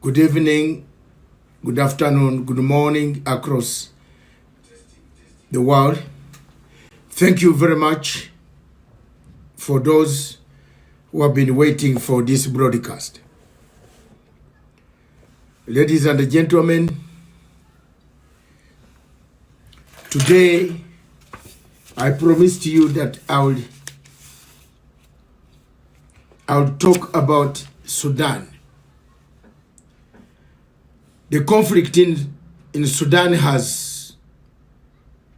Good evening, good afternoon, good morning across the world. Thank you very much for those who have been waiting for this broadcast. Ladies and gentlemen, today I promised you that I will talk about Sudan. The conflict in Sudan has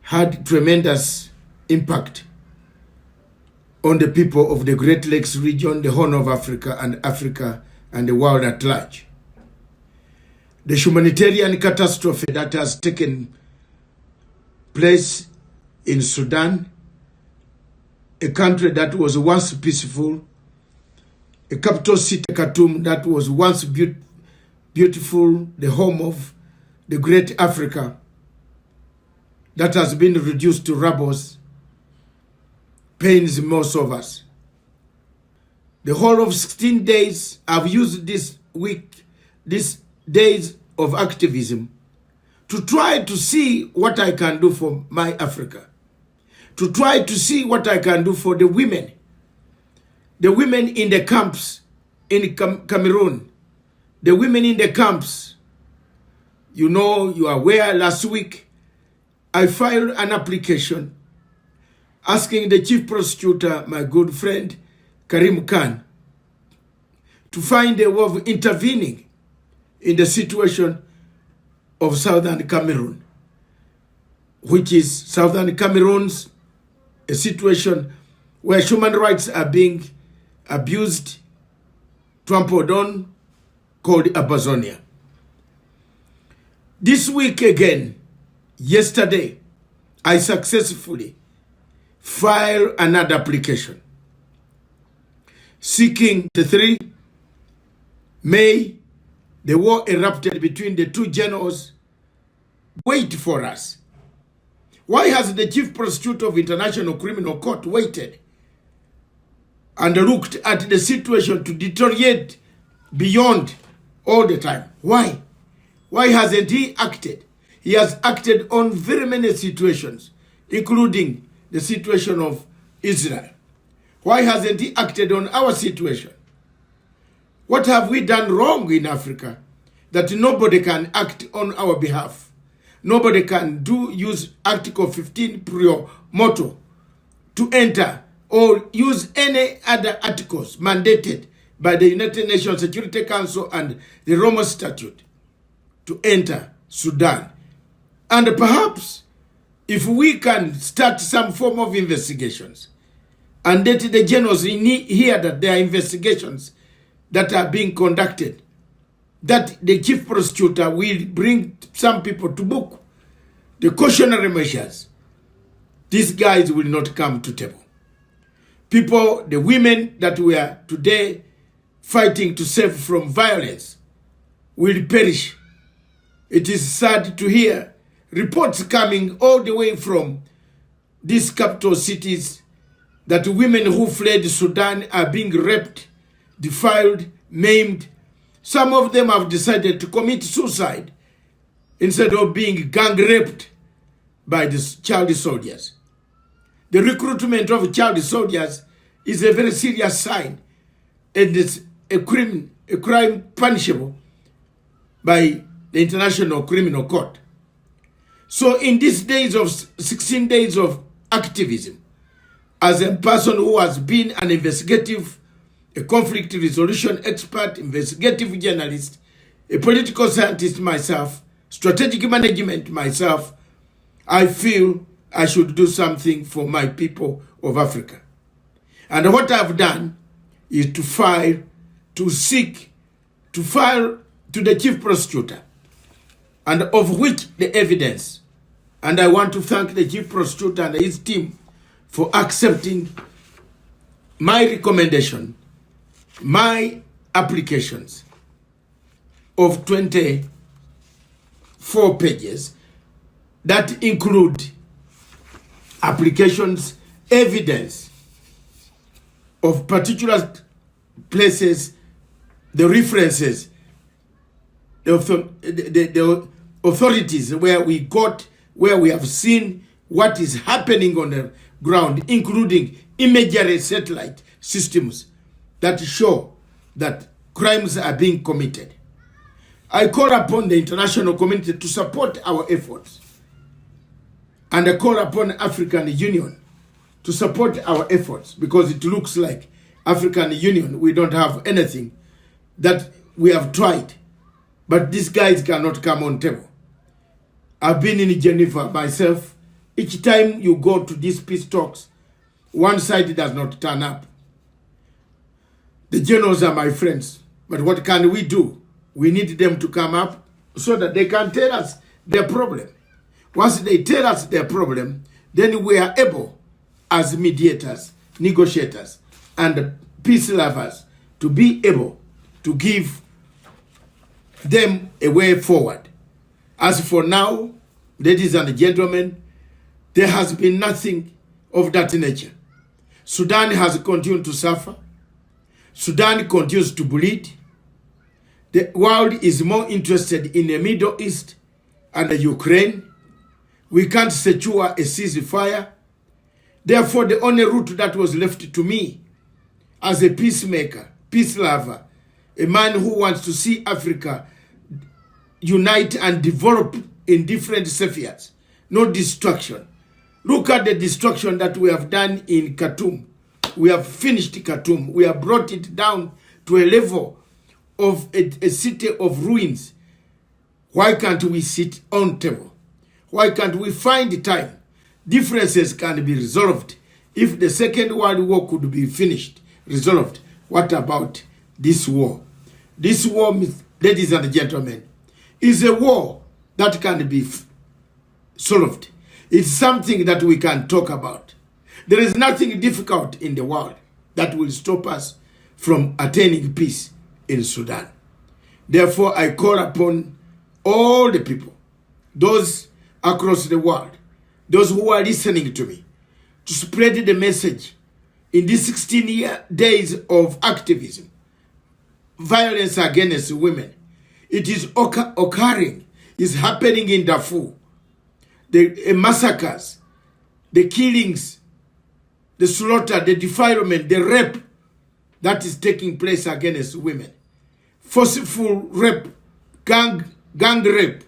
had tremendous impact on the people of the Great Lakes region, the Horn of Africa and the world at large. The humanitarian catastrophe that has taken place in Sudan, a country that was once peaceful, a capital city, Khartoum, that was once beautiful, the home of the great Africa, that has been reduced to rubble, pains most of us. The whole of 16 days, I've used this week, these days of activism, to try to see what I can do for my Africa, to try to see what I can do for the women in the camps in Cameroon, the women in the camps. You know, you are aware, last week, I filed an application asking the chief prosecutor, my good friend, Karim Khan, to find a way of intervening in the situation of Southern Cameroon, which is Southern Cameroon's a situation where human rights are being abused, trampled on, called Amazonia. This week again, yesterday, I successfully filed another application seeking the 3 May, the war erupted between the two generals. Wait for us. Why has the chief prosecutor of International Criminal Court waited and looked at the situation to deteriorate beyond all the time? Why? Why hasn't he acted? He has acted on very many situations, including the situation of Israel. Why hasn't he acted on our situation? What have we done wrong in Africa that nobody can act on our behalf? Nobody can use Article 15 prior motto to enter or use any other articles mandated by the United Nations Security Council and the Roma Statute to enter Sudan. And perhaps if we can start some form of investigations and let the generals hear that there are investigations that are being conducted, that the chief prosecutor will bring some people to book the cautionary measures, these guys will not come to table. People, the women that we are today fighting to save from violence, will perish. It is sad to hear reports coming all the way from these capital cities that women who fled Sudan are being raped, defiled, maimed. Some of them have decided to commit suicide instead of being gang raped by the child soldiers. The recruitment of child soldiers is a very serious sign, and it's a crime punishable by the International Criminal Court. So in these days of 16 days of activism, as a person who has been an investigative, a conflict resolution expert, investigative journalist, a political scientist myself, strategic management myself, I feel I should do something for my people of Africa. And what I've done is to file to the chief prosecutor, and of which the evidence. And I want to thank the chief prosecutor and his team for accepting my recommendation, my applications of 24 pages that include applications, evidence of particular places, the references the authorities where we have seen what is happening on the ground, including imagery satellite systems that show that crimes are being committed. I call upon the international community to support our efforts. And I call upon African Union to support our efforts, because it looks like African Union, we don't have anything that we have tried. But these guys cannot come on table. I've been in Geneva myself. Each time you go to these peace talks, one side does not turn up. The generals are my friends, but what can we do? We need them to come up so that they can tell us their problem. Once they tell us their problem, then we are able, as mediators, negotiators, and peace lovers, to be able to give them a way forward. As for now, ladies and gentlemen, there has been nothing of that nature. Sudan has continued to suffer. Sudan continues to bleed. The world is more interested in the Middle East and the Ukraine. We can't secure a ceasefire. Therefore, the only route that was left to me as a peacemaker, peace lover, a man who wants to see Africa unite and develop in different spheres, no destruction. Look at the destruction that we have done in Khartoum. We have finished Khartoum. We have brought it down to a level of a city of ruins. Why can't we sit on table? Why can't we find time? Differences can be resolved. If the Second World War could be finished, resolved, what about this war? This war, ladies and gentlemen, is a war that can be solved. It's something that we can talk about. There is nothing difficult in the world that will stop us from attaining peace in Sudan. Therefore, I call upon all the people, those across the world, those who are listening to me, to spread the message in these 16 days of activism, violence against women. It is occurring, is happening in Darfur. The massacres, the killings, the slaughter, the defilement, the rape that is taking place against women. Forceful rape, gang rape,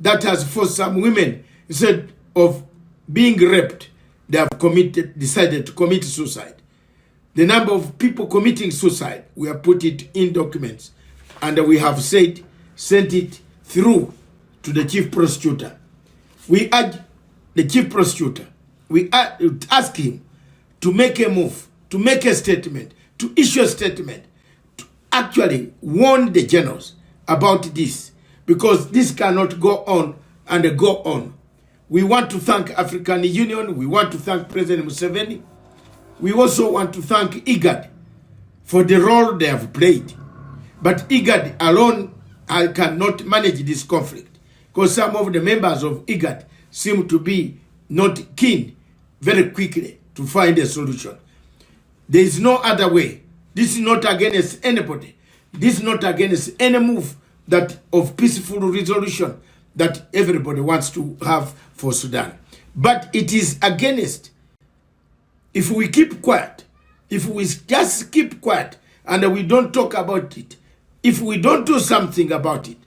that has forced some women, instead of being raped, they have decided to commit suicide. The number of people committing suicide, we have put it in documents, and we have sent it through to the chief prosecutor. We urge the chief prosecutor, we ask him to make a move, to make a statement, to issue a statement, to actually warn the generals about this, because this cannot go on and go on. We want to thank African Union. We want to thank President Museveni. We also want to thank IGAD for the role they have played. But IGAD alone cannot manage this conflict, because some of the members of IGAD seem to be not keen very quickly to find a solution. There is no other way. This is not against anybody. This is not against any move that of peaceful resolution that everybody wants to have for Sudan. But it is against, if we keep quiet, if we just keep quiet and we don't talk about it, if we don't do something about it,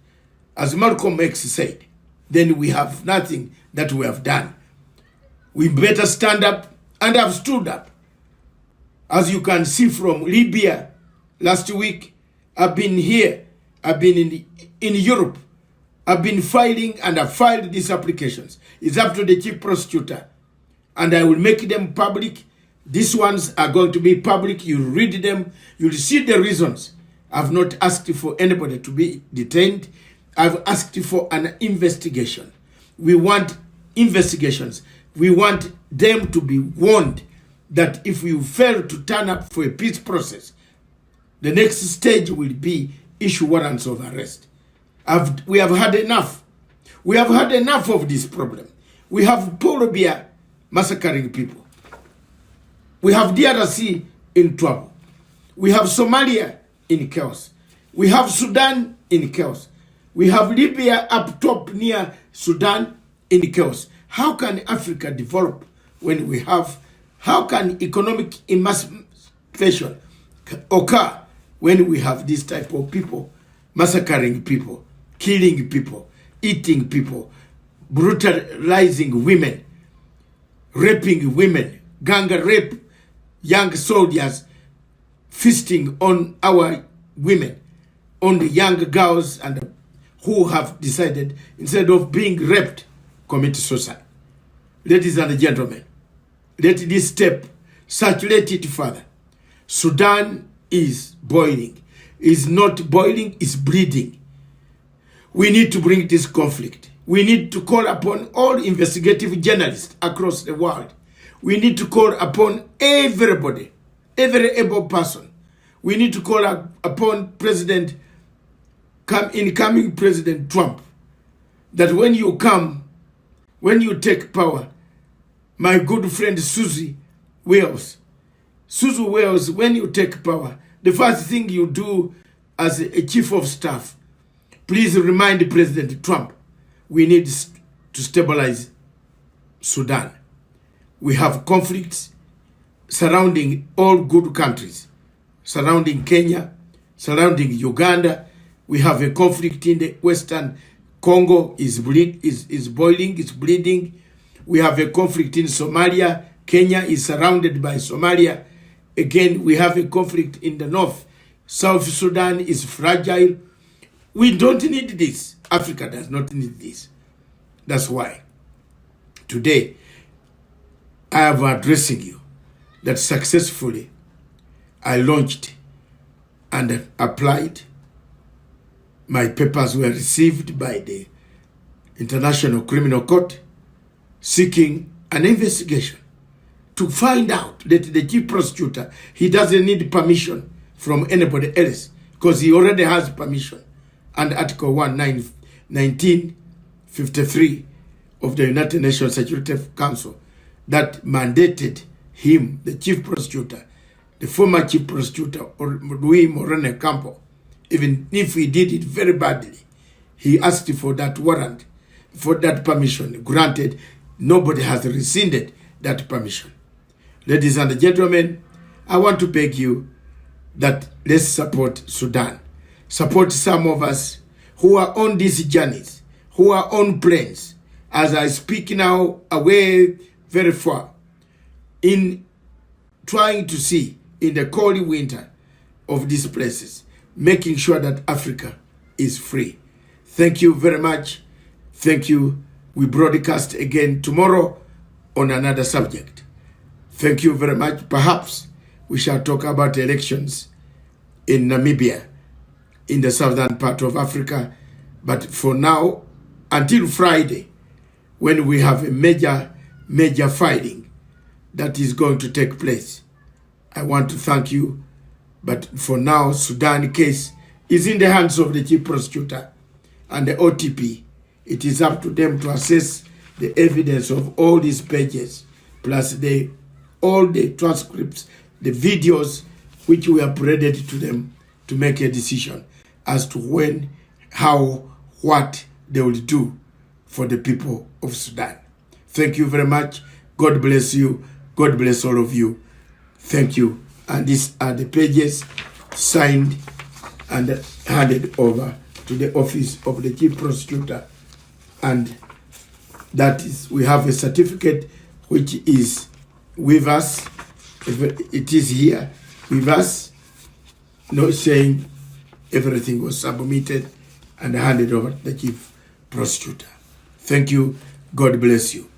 as Malcolm X said, then we have nothing that we have done. We better stand up, and have stood up. As you can see from Libya last week, I've been here, I've been in Europe, I've been filing, and I've filed these applications. It's up to the chief prosecutor, and I will make them public. These ones are going to be public. You'll read them, you'll see the reasons. I've not asked for anybody to be detained. I've asked for an investigation. We want investigations. We want them to be warned that if you fail to turn up for a peace process, the next stage will be issue warrants of arrest. We have had enough. We have had enough of this problem. We have Paul Biya massacring people. We have DRC in trouble. We have Somalia in chaos. We have Sudan in chaos. We have Libya up top near Sudan in chaos. How can Africa develop when we have, how can economic emancipation occur when we have this type of people massacring people, killing people, eating people, brutalizing women, raping women, gang rape young soldiers, feasting on our women, on the young girls and who have decided, instead of being raped, commit suicide. Ladies and gentlemen, let this step circulate it further. Sudan is boiling. Is not boiling, is bleeding. We need to bring this conflict. We need to call upon all investigative journalists across the world. We need to call upon everybody, every able person. We need to call upon incoming President Trump, that when you come, when you take power, my good friend Susie Wales, when you take power, the first thing you do as a chief of staff, please remind President Trump, we need to stabilize Sudan. We have conflicts surrounding all good countries, surrounding Kenya, surrounding Uganda. We have a conflict in the Western Congo is boiling, it's bleeding. We have a conflict in Somalia. Kenya is surrounded by Somalia. Again, we have a conflict in the north. South Sudan is fragile. We don't need this. Africa does not need this. That's why today I am addressing you that successfully I launched and applied. My papers were received by the International Criminal Court seeking an investigation to find out that the chief prosecutor, he doesn't need permission from anybody else because he already has permission under Article 1953 of the United Nations Security Council that mandated him, the chief prosecutor, the former chief prosecutor, or Louis Morene Campo, even if he did it very badly, he asked for that warrant, for that permission granted. Nobody has rescinded that permission. Ladies and gentlemen, I want to beg you that let's support Sudan. Support some of us who are on these journeys, who are on planes, as I speak now, away very far, in trying to see in the cold winter of these places, making sure that Africa is free. Thank you very much. Thank you. We broadcast again tomorrow on another subject. Thank you very much. Perhaps we shall talk about elections in Namibia, in the southern part of Africa. But for now, until Friday, when we have a major fighting that is going to take place, I want to thank you. But for now, Sudan case is in the hands of the chief prosecutor and the OTP. It is up to them to assess the evidence of all these pages, plus all the transcripts, the videos which we have provided to them to make a decision as to when, how, what they will do for the people of Sudan. Thank you very much. God bless you. God bless all of you. Thank you. And these are the pages signed and handed over to the office of the chief prosecutor. And that is, we have a certificate which is with us. It is here with us, not saying everything was submitted and handed over to the chief prosecutor. Thank you. God bless you.